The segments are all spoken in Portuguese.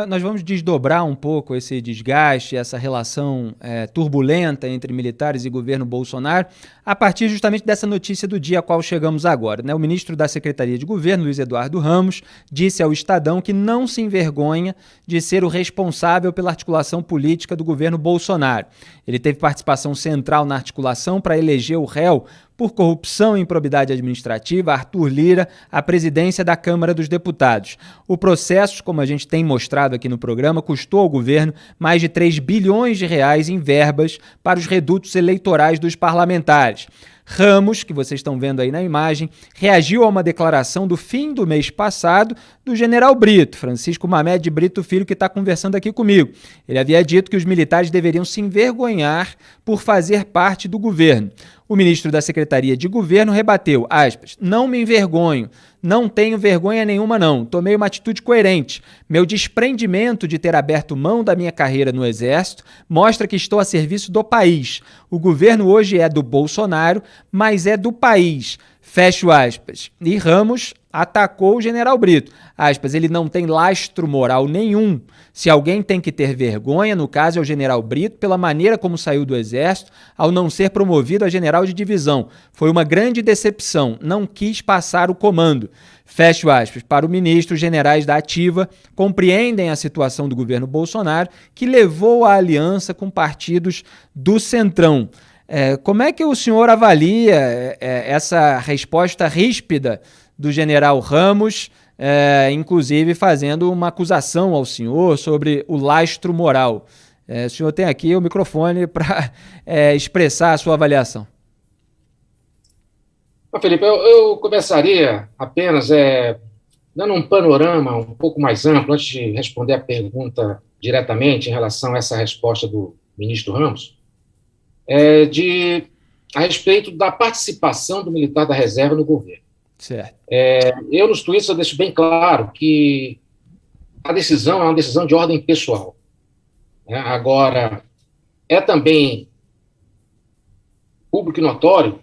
Nós vamos desdobrar um pouco esse desgaste, essa relação turbulenta entre militares e governo Bolsonaro, a partir justamente dessa notícia do dia a qual chegamos agora, né? O ministro da Secretaria de Governo, Luiz Eduardo Ramos, disse ao Estadão que não se envergonha de ser o responsável pela articulação política do governo Bolsonaro. Ele teve participação central na articulação para eleger o réu por corrupção e improbidade administrativa, Arthur Lira, à presidência da Câmara dos Deputados. O processo, como a gente tem mostrado aqui no programa, custou ao governo mais de 3 bilhões de reais em verbas para os redutos eleitorais dos parlamentares. Ramos, que vocês estão vendo aí na imagem, reagiu a uma declaração do fim do mês passado do general Brito, Francisco Mamed Brito Filho, que está conversando aqui comigo. Ele havia dito que os militares deveriam se envergonhar por fazer parte do governo. O ministro da Secretaria de Governo rebateu, aspas, não me envergonho, não tenho vergonha nenhuma não, tomei uma atitude coerente. Meu desprendimento de ter aberto mão da minha carreira no Exército mostra que estou a serviço do país. O governo hoje é do Bolsonaro, mas é do país. Fecho aspas. E Ramos atacou o general Brito. Aspas, ele não tem lastro moral nenhum. Se alguém tem que ter vergonha, no caso é o general Brito, pela maneira como saiu do Exército, ao não ser promovido a general de divisão. Foi uma grande decepção, não quis passar o comando. Fecho aspas. Para o ministro, os generais da Ativa compreendem a situação do governo Bolsonaro, que levou à aliança com partidos do Centrão. Como é que o senhor avalia essa resposta ríspida do general Ramos, inclusive fazendo uma acusação ao senhor sobre o lastro moral? O senhor tem aqui o microfone para expressar a sua avaliação. Felipe, eu começaria apenas dando um panorama um pouco mais amplo, antes de responder a pergunta diretamente em relação a essa resposta do ministro Ramos, a respeito da participação do militar da reserva no governo. Certo. Eu, nos tweets, eu deixo bem claro que a decisão é uma decisão de ordem pessoal. Agora, é também público e notório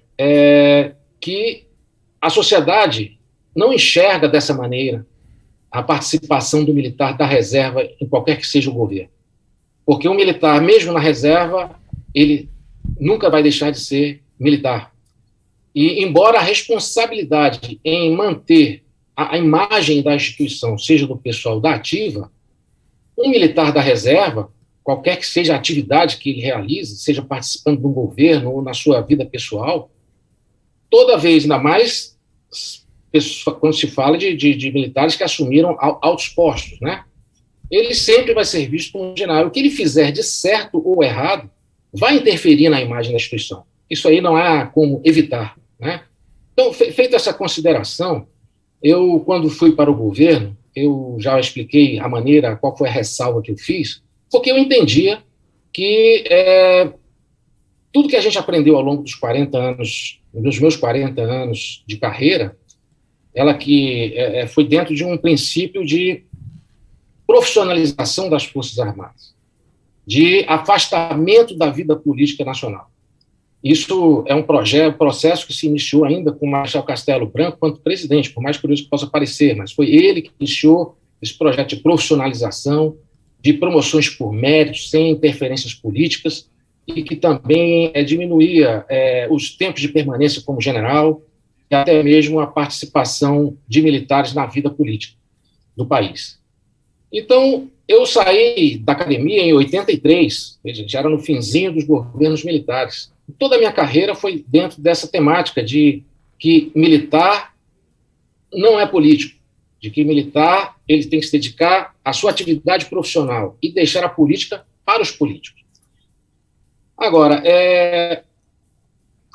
que a sociedade não enxerga dessa maneira a participação do militar da reserva em qualquer que seja o governo. Porque o militar, mesmo na reserva, ele nunca vai deixar de ser militar. E, embora a responsabilidade em manter a imagem da instituição seja do pessoal da ativa, um militar da reserva, qualquer que seja a atividade que ele realize, seja participando do governo ou na sua vida pessoal, toda vez, ainda mais quando se fala de militares que assumiram altos postos, né? Ele sempre vai ser visto como um general. O que ele fizer de certo ou errado vai interferir na imagem da instituição. Isso aí não há como evitar, né? Então, feita essa consideração, eu, quando fui para o governo, eu já expliquei a maneira, qual foi a ressalva que eu fiz, porque eu entendia que tudo que a gente aprendeu ao longo dos 40 anos, dos meus 40 anos de carreira, ela que foi dentro de um princípio de profissionalização das Forças Armadas, de afastamento da vida política nacional. Isso é um processo que se iniciou ainda com o Marechal Castelo Branco quanto presidente, por mais curioso que possa parecer, mas foi ele que iniciou esse projeto de profissionalização, de promoções por mérito, sem interferências políticas, e que também diminuía os tempos de permanência como general e até mesmo a participação de militares na vida política do país. Então, eu saí da academia em 83, já era no finzinho dos governos militares. Toda a minha carreira foi dentro dessa temática de que militar não é político, de que militar ele tem que se dedicar à sua atividade profissional e deixar a política para os políticos. Agora,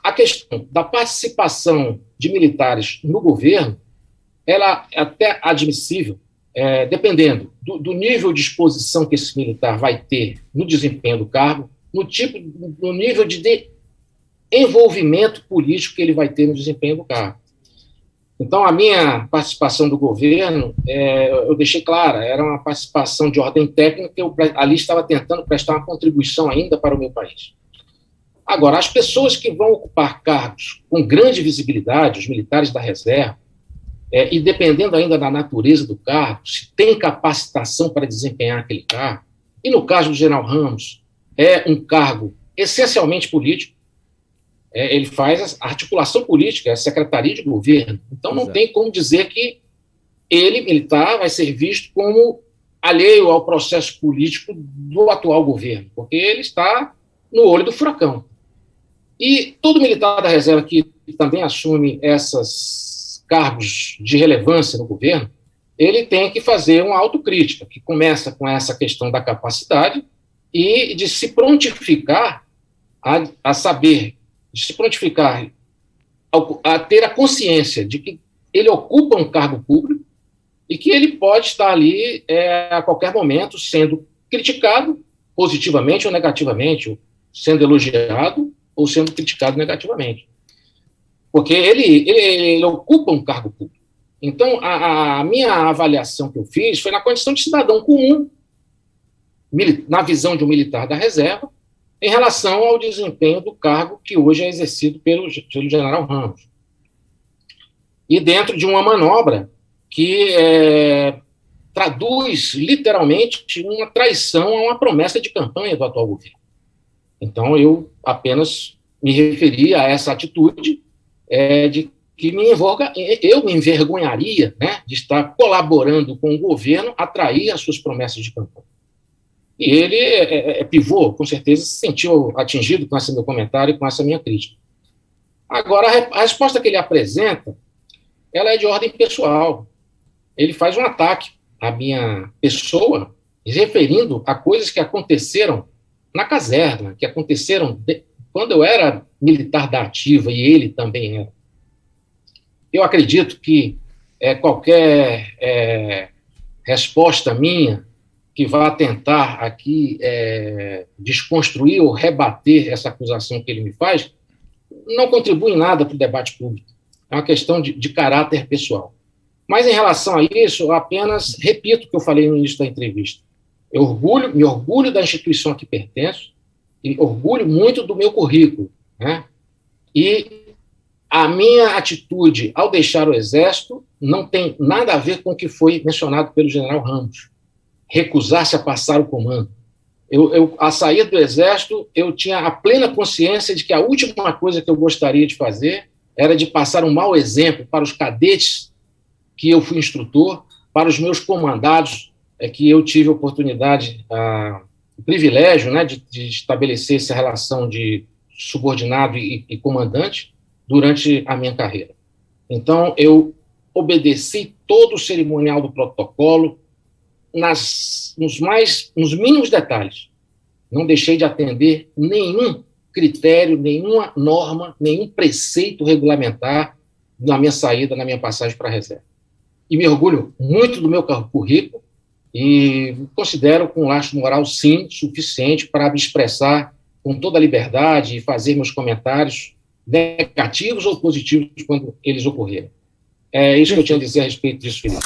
a questão da participação de militares no governo, ela é até admissível, dependendo do nível de exposição que esse militar vai ter no desempenho do cargo, no nível de envolvimento político que ele vai ter no desempenho do cargo. Então, a minha participação do governo, eu deixei clara, era uma participação de ordem técnica, eu ali estava tentando prestar uma contribuição ainda para o meu país. Agora, as pessoas que vão ocupar cargos com grande visibilidade, os militares da reserva, e dependendo ainda da natureza do cargo, se tem capacitação para desempenhar aquele cargo, e no caso do general Ramos, é um cargo essencialmente político, ele faz a articulação política, a secretaria de governo, então não tem como dizer que ele, militar, vai ser visto como alheio ao processo político do atual governo, porque ele está no olho do furacão. E todo militar da reserva que também assume esses cargos de relevância no governo, ele tem que fazer uma autocrítica, que começa com essa questão da capacidade e de se prontificar a saber, de se prontificar a ter a consciência de que ele ocupa um cargo público e que ele pode estar ali a qualquer momento sendo criticado positivamente ou negativamente, ou sendo elogiado ou sendo criticado negativamente. Porque ele ocupa um cargo público. Então, a minha avaliação que eu fiz foi na condição de cidadão comum, na visão de um militar da reserva, em relação ao desempenho do cargo que hoje é exercido pelo general Ramos. E dentro de uma manobra que traduz, literalmente, uma traição a uma promessa de campanha do atual governo. Então, eu apenas me referi a essa atitude de que eu me envergonharia, né, de estar colaborando com o governo a trair as suas promessas de campanha. E ele pivô, com certeza, se sentiu atingido com esse meu comentário e com essa minha crítica. Agora, a resposta que ele apresenta, ela é de ordem pessoal. Ele faz um ataque à minha pessoa, referindo a coisas que aconteceram na caserna, que aconteceram quando eu era militar da ativa e ele também era. Eu acredito que qualquer resposta minha que vá tentar aqui desconstruir ou rebater essa acusação que ele me faz, não contribui em nada para o debate público. É uma questão de caráter pessoal. Mas, em relação a isso, eu apenas repito o que eu falei no início da entrevista. Eu me orgulho da instituição a que pertenço e orgulho muito do meu currículo, né? E a minha atitude ao deixar o Exército não tem nada a ver com o que foi mencionado pelo general Ramos, recusar-se a passar o comando. A sair do Exército, eu tinha a plena consciência de que a última coisa que eu gostaria de fazer era de passar um mau exemplo para os cadetes que eu fui instrutor, para os meus comandados, que eu tive a oportunidade, o privilégio, né, de estabelecer essa relação de subordinado e comandante durante a minha carreira. Então, eu obedeci todo o cerimonial do protocolo nos mínimos detalhes. Não deixei de atender nenhum critério, nenhuma norma, nenhum preceito regulamentar na minha saída, na minha passagem para a reserva. E me orgulho muito do meu currículo e considero com lastro moral, sim, suficiente para me expressar com toda a liberdade e fazer meus comentários negativos ou positivos quando eles ocorrerem. É isso que eu tinha a dizer a respeito disso, Felipe.